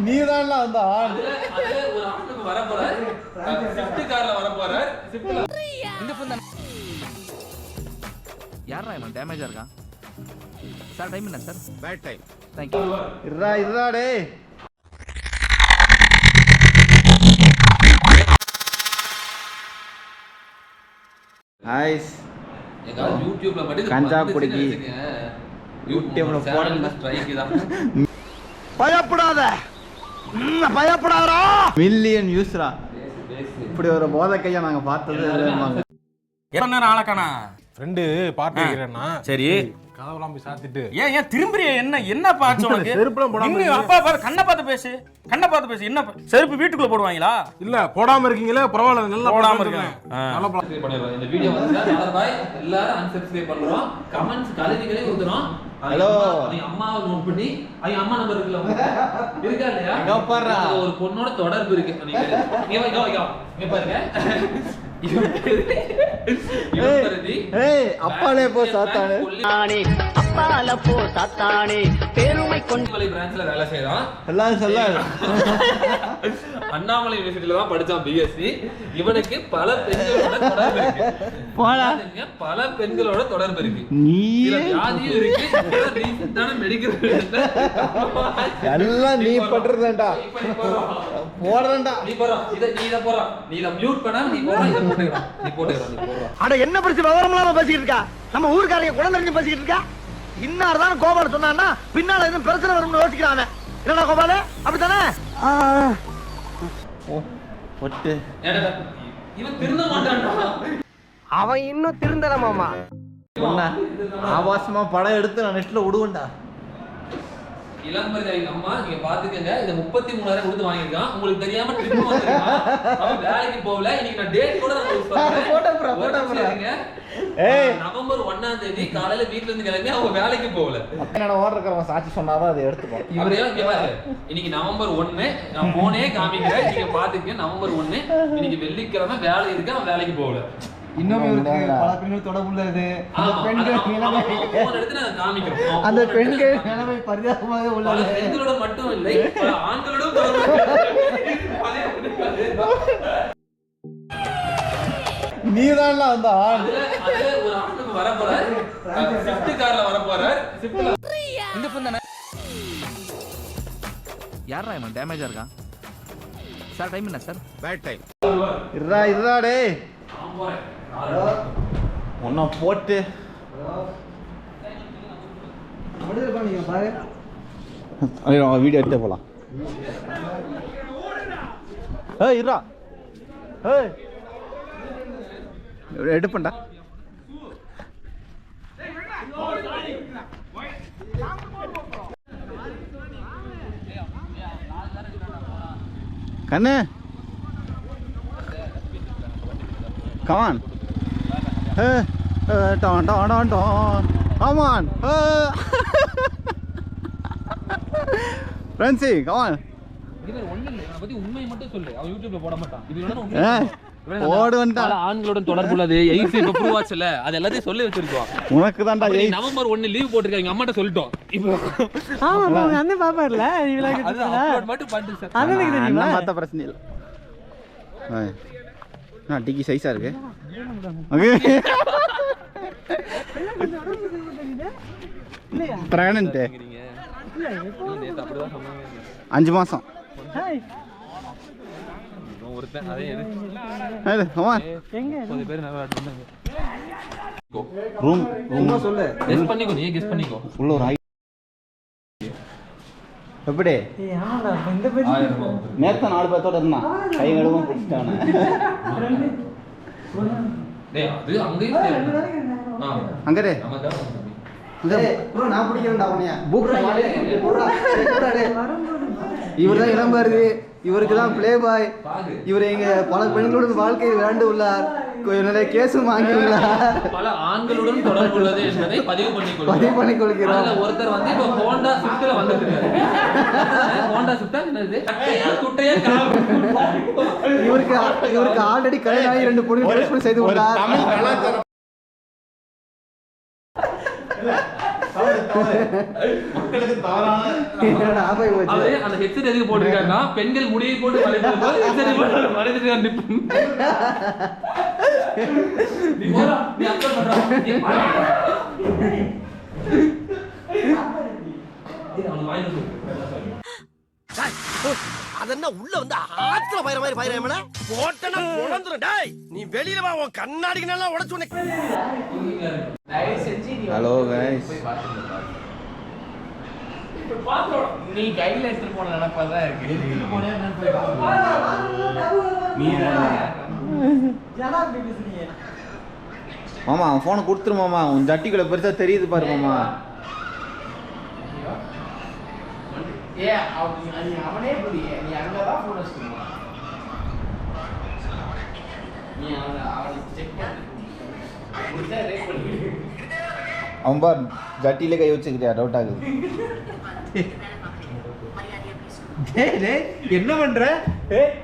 நீதான்ல அந்த ஆள். அதுல ஒரு ஆளுக்கு வர போறார். ஸ்விஃப்ட் கார்ல வர போறார். ஸ்விஃப்ட்ல இந்த ஃபோன் தான். யாரா இவன் டேமேஜா இருக்கான்? சார் டைம் என்ன sir? Bad time. Thank you. இருடா டேய். ஐஸ் எங்க யூடியூப்ல மட்டும் கஞ்சா குடிக்கி யூடியூப்ல போடுற ஸ்ட்ரைக் தான். பயப்படாதடா மில்லியன் யூஸ்ரா. இப்படி ஒரு போதை கையா நாங்க பார்த்தது இல்லைங்க. எவ்வளவு நேரம் ஆளக்கானா ஃப்ரெண்டு பார்ட்டி வைக்கிறேன்னா சரி கதவுலாம் போய் சாத்திட்டு ஏன் திரும்புறிய என்ன பாச்சு உனக்கு செருப்புலாம் போடாம அப்பா பாரு கண்ணை பார்த்து பேசு என்ன செருப்பு வீட்டுக்குள்ள போடுவாங்களா இல்ல போடாம இருக்கீங்களே பரவாயில்ல நல்லா போடாம இருக்கேன் நல்லா சப்ஸ்கிரைப் பண்ணிடுறோம். இந்த வீடியோ வந்து நல்லா பாய் எல்லாரும் unsubscribe பண்றோம். கமெண்ட்ஸ் கலவிகளே ஊத்துறோம். ஹலோ அவங்க அம்மாவை நோட் பண்ணி அவங்க அம்மா நம்பர் இருக்குல்ல இருக்கா இல்லையா? இங்க பாருடா. ஒரு பொண்ணோட தொடர்பு இருக்கு. இங்க பாருங்க. ஏய் அப்பாலே போ சாத்தானே. அப்பால போ சாத்தானே பெருமை கொண்டு பிரான்ச்ல வேலை செய்றான். எல்லாம் சொல்லாத. அண்ணாமலை யூனிவர்சிட்டில தான் படிச்சான் பிஎஸ்சி. இவனுக்கு பல பெண்களோட தொடர்பு இருக்கு. பல பெண்களோட தொடர்பு இருக்கு. நீ வியாதியும் இருக்கு. ரீசெண்டான மெடிக்கல் எல்லாம் நீ பண்றதேடா. போறடா. நீ போறா. இத போறா. நீ இத மியூட் பண்ணா நீ போறா. இத போடுடா. நீ போடுடா. அட என்ன பிரச்சனை விவரம் இல்லாம பேசிட்டு இருக்கா? நம்ம ஊர்க்காரங்க குழந்தைங்க பேசிட்டு இருக்கா? இன்னார் தான் கோபால சொன்னான்னா பின்னால எதுவும் பிரச்சனை வரும்னு யோசிக்கிறாங்க. என்னடா கோபால அப்படித்தானே? ஒட்டு இவன் திருந்த மாட்டான்டா. அவன் இன்னும் திருந்தல மாமா. ஆபாசமா படம் எடுத்து நான் நெட்ல விடுவேன்டா. இளம்பரி அம்மா நீங்க பாத்துக்கங்க. இத 33,000 கொடுத்து வாங்கிருக்கான். உங்களுக்கு தெரியாம ட்ரிப் வந்திருக்கான். அவன் வேலைக்கு போகல. இன்னைக்கு நான் டேட் கூட நான் சொல்றேன். போட்டோ போடுங்க. ஏய் நவம்பர் 1ஆம் தேதி காலையில வீட்ல இருந்து கிளம்பி அவங்க வேலைக்கு போகல. என்னோட ஓர்டர் இருக்கறவன் சாட்சி சொன்னாதான் அதை எடுத்துப்போம். இவரே இங்க பாரு. இன்னைக்கு நவம்பர் 1 நான் போனே காமிக்கிறேன். நீங்க பாத்துக்கங்க. நவம்பர் 1 இன்னைக்கு வெள்ளிக்கிழமை வேலை இருக்கு. அவன் வேலைக்கு போகல. இன்னும் இவருக்கு பல பெண்கள் தொடர்பு உள்ளது. அந்த பெண்கள் காமிக்கிறோம். அந்த பெண்கள் நிலைமை பரிதாபமாக உள்ளது. பெண்களோட மட்டும் இல்லை பல ஆண்களோட தொடர்பு. நீதான்ல அந்த ஆள். அதுல ஒரு ஆளுக்கு வர போறார். ஸ்விஃப்ட் கார்ல வர போறார். ஸ்விஃப்ட்ல இந்த ஃபோன் தானே. யாரா இவன் டேமேஜா இருக்கான்? சார் டைம் என்ன சார்? Bad time. இருடா டேய். ஒன்னா போட்டு வீடியோ எடுத்து போலாம். இருடா எடுப்பண்டா. கண்ணு come on. Don. Come on. Francie, come on. இது ஒண்ணு இல்ல. இவனை பத்தி உண்மை மட்டும் சொல்லு. அவன் யூடியூப்ல போட மாட்டான். இது என்னன்னா உண்மை. ஓடு வந்தா பல ஆண்களுடன் தொடர்பு உள்ளது. எய்ஸ் இப்ப ப்ரூவ் ஆச்சுல. அது எல்லாத்தையும் சொல்லி வச்சிருக்கோம். உனக்கு தான்டா எய்ஸ். நவம்பர் 1 லீவ் போட்டுருக்காங்க. அம்மாட்ட சொல்லிட்டோம். இப்போ ஆமா அண்ணே பாப்பார்ல இவளா அது அப்லோட் மட்டும் பண்ணு சார். அண்ணனுக்கு தெரியுமா? அண்ணன் பார்த்த பிரச்சனை இல்ல. நான் டிக்கி சைஸா இருக்கு. பிரெக்னன்ட். 5 மாசம். ஒருத்தன் அதே எங்க பேர் நல்லா இருந்தாங்க. ரூம் சொல்லு. கெஸ் பண்ணிக்கோ. நீ கெஸ் பண்ணிக்கோ. உள்ள ஒரு எப்படி நேத்த 4 பேர்த்தோட இருந்தான். கை கழுவும் பிடிச்சிட்டான. அது அங்கேயும் அங்கரே நான் பிடிக்கிறேன்டா உன்னைய. இவர்தான் இளம்பாரு. இவருக்கு தான் பிளே பாய். இவர் எங்க பல பெண்களுடன் வாழ்க்கையில் விளையாண்டு உள்ளார். நிறைய கேஸும் வாங்கியுள்ளார். பல ஆண்களுடன் தொடர்பு உள்ளது என்பதை பதிவு பண்ணிக்கொள்கிறோம். ஒருத்தர் வந்து இப்போ ஹோண்டா ஸ்விஃப்ட்ல வந்துருக்காரு. ஹோண்டா ஸ்விஃப்ட் என்னது? இவருக்கு ஆல்ரெடி கல்யாணம் ஆகி 2 பொண்ணு ட்ரீட்மென்ட் செய்து உள்ளார். என்னடா ஆபாய் போச்சு. அவரு அந்த ஹெட்செட் எதுக்கு போட்டிருக்காருன்னா பெண்கள் முடியை போட்டு வளைக்கும் போது ஹெட்செட் போட்டு வளைச்சிட்டு நிப்போம். நீ போடா, நீ அப்லோட் பண்றா. நீ பாரு. இது அவன் வாயில சொல்லு. அதென்ன உள்ள வந்து ஆத்துல பயிர மாதிரி பயிரமேனா போட்டனா பொளந்துரும். டேய் நீ வெளியில வா, உன் கண்ணாடிக்கு நல்லா உடைச்சு உனக்கு. தயவு செஞ்சு நீ ஹலோ கைஸ். போய் பாத்துட்டு இப்ப பாத்துறோம். நீ கையில எடுத்துட்டு போன நினைப்பதான் இருக்கு. எடுத்துட்டு போனே நான் போய் பாத்துறேன். நீ ஜனா பேசுறீங்க. மாமா அவன் போனை கொடுத்துரு மாமா. உன் ஜட்டிக்குள்ள பெருசா தெரியுது பாரு மாமா. ஏ அவனே புரிய நீ அங்கதான் போன் வச்சுக்கணும். நீ அவனை செக் பண்ணு. அவன் பார் ஜட்டியில கை வச்சுக்கிறியா? டவுட் ஆகுது. என்ன பண்ற?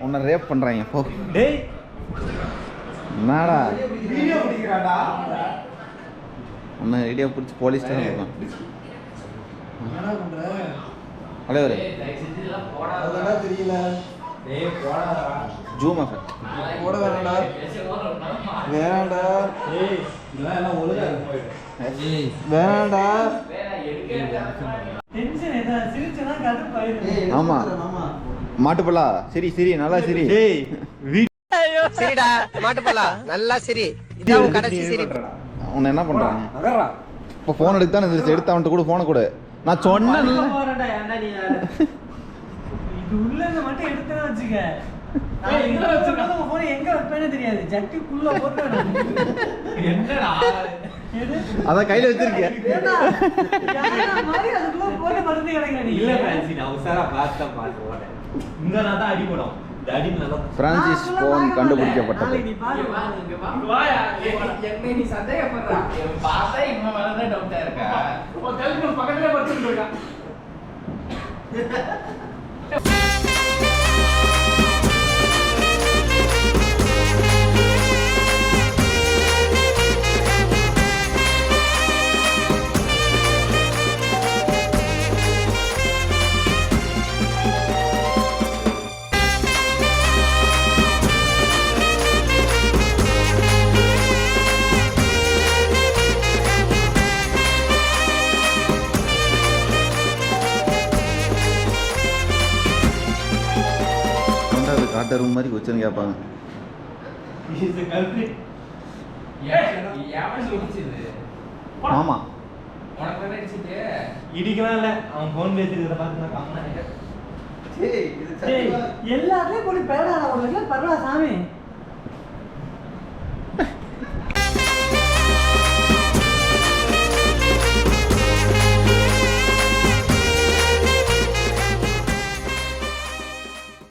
உன்னை ரேப் பண்றாங்க போ. டேய் என்னடா வீடியோ பிடிக்கிறாடா. உன்னை ரெடியா பிடிச்சி போலீஸ் ஸ்டேஷன் இருக்கான். என்னடா பண்ற? அலைவரே அதெல்லாம் தெரியல. டேய் போடாதடா. ஜூம் எஃபெக்ட் போட வேணாம்டா. வேணாம்டா. ஏய் இதெல்லாம் எல்லாம் ஒழுங்கா போயிடு. வேணாடா. டென்ஷன் ஏதா சிரிச்சனா கடுப்பாயிரு. ஆமா மாட்டுப்பல்லா சரி சரி நல்லா சரி. சரிடா மாட்டுப்பலா நல்லா சரி. இதான் உன் கடைசி சரி. உன்னை என்ன பண்றாங்க? நகர்றா. இப்போ ஃபோன் எடுத்து தான் எடுத்து அவன்கிட்ட கூட ஃபோனை கொடு. நான் சொன்னேன் போறடா ஏன்டா நீ இது உள்ள இருந்து மட்டும் எடுத்தேன்னு வச்சுக்க. நான் எங்க வச்சிருக்கேன் உன் போன் எங்க வைப்பேனே தெரியாது. ஜட்டிக்குள்ள போறடா. என்னடா எது? அதான் கையில வச்சிருக்கேன். ஏடா யாரா மாதிரி அதுக்குள்ள போற மருந்து கிடக்குற நீ. இல்ல ஃப்ரான்சி நான் உசாரா பார்த்து பாத்து ஓடேன். இங்க நான் தான் அடி போடும். இந்த அடி நல்லா பிரான்சிஸ் போன் கண்டுபிடிக்கப்பட்டது. நாளைக்கு நீ பாரு. வாயா என்ன நீ சந்தேகப்படுறா? பார்த்தா இவன் மேலதான் டவுட்டா இருக்கா? உன் கல்வி பக்கத்துல படுத்துட்டு இருக்கா? காட்ட ரூம் மாதிரி வச்சுன்னு கேட்பாங்க. ஆமா இடிக்கலாம் இல்ல. அவன் போன் பேசிக்கிறத பார்த்து நான் காமனா எல்லாத்துலயும் போய் பேடாடா உனக்கு பரவா சாமி.